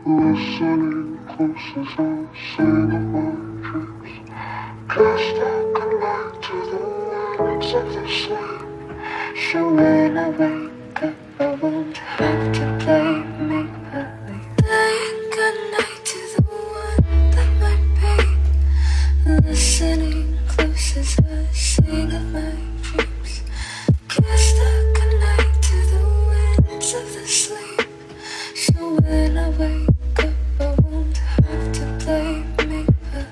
Listening close as I sing of my dreams. Cast I connect to the words of the sleep. So when I wake up, I won't have to play make-believe. Lying goodnight to the one that might be. Listening close as I sing of my dreams. Cast I connect to the winds of the sleep. So when I wake up, I won't have to play make-believe.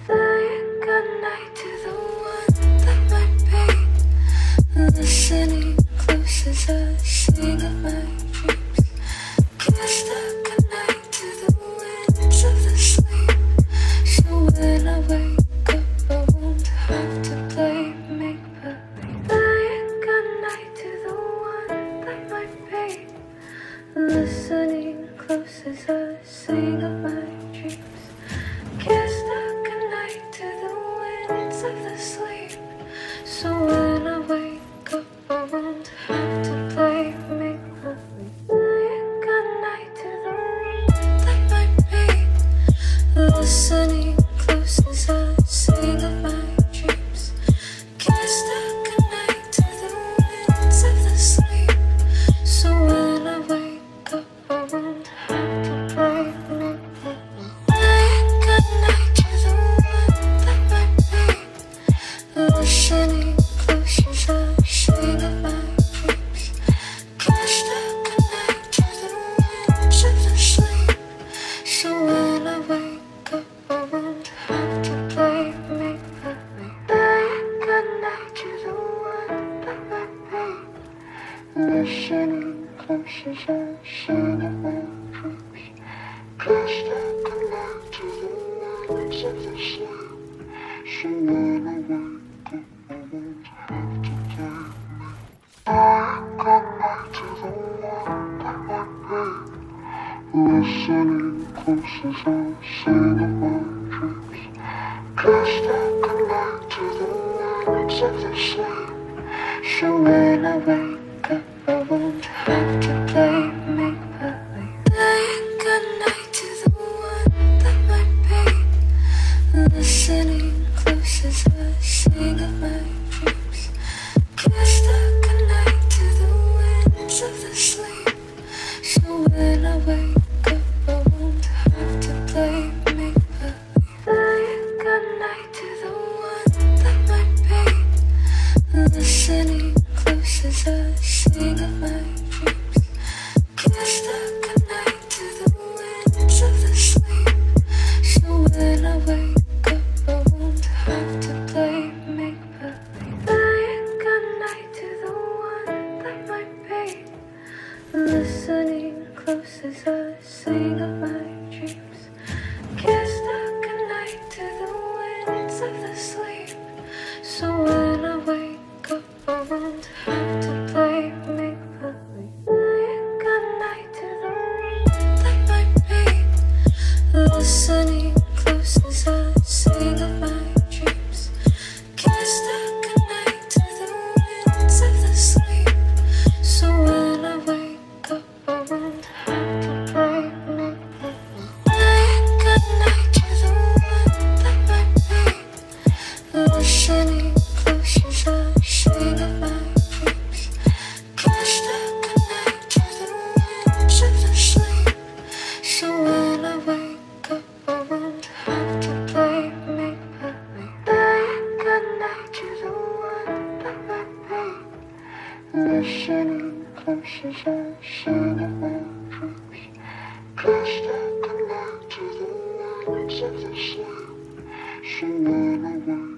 Lying goodnight to the one that might be. Listening close as I sing of my dreams. Cast I connect to the winds of the sleep. So when I wake up, I won't have to play make-believe. Lying goodnight to the one that might be. Listening close as I sing of my dreams. Cast I connect to the winds of the sleep. So when I wake up, I won't have to play make-believe. Lying goodnight to the one that might be. Listening close as I sing of my dreams. Cast I connect to the winds of the sleep. So when I wake up, I won't have to play make-believe. Lying goodnight to the one that might be. Listening close as I sing of my dreams. Cast I connect to the winds of the sleep. So when I wake up, I won't have to play make-believe. Lying goodnight to the one that might be. Listening close as I sing of my dreams. Cast I connect to the winds of the sleep. So when I wake up, I won't have to play me. Lying goodnight to the one that might be. Listening close as I sing of my dreams. Cast I connect to the winds of the sleep. So when I wake up, I won't have to play make-believe. Lying goodnight to the one that might be. Listening close as I sing of my dreams. Cast I connect to the winds of the sleep. So when I wake up, I won't have to play make-believe. Lying goodnight to the one that might be. Listening close as I sing of my dreams. Cast I connect to the winds of the sleep. So when I wake up, I won't have to play make-believe. Lying goodnight to the one that might be. Listening close as I sing of my dreams. Cast I connect to the winds of the sleep. So when I wake up, I won't have to play make-believe. Lying goodnight to the one that might be. Listening close as I sing of my dreams. Cast I connect to the winds of the sleep. So when I wake up, I won't have to play make-believe. Lying goodnight to the one that might be. Listening close as I sing of my dreams. Cast I connect to the winds of the sleep. So when I wake up, I won't have to play make-believe. Lying goodnight to the one that might be. Listening close as I sing of my dreams. Cast I connect to the winds of the sleep. So when I wake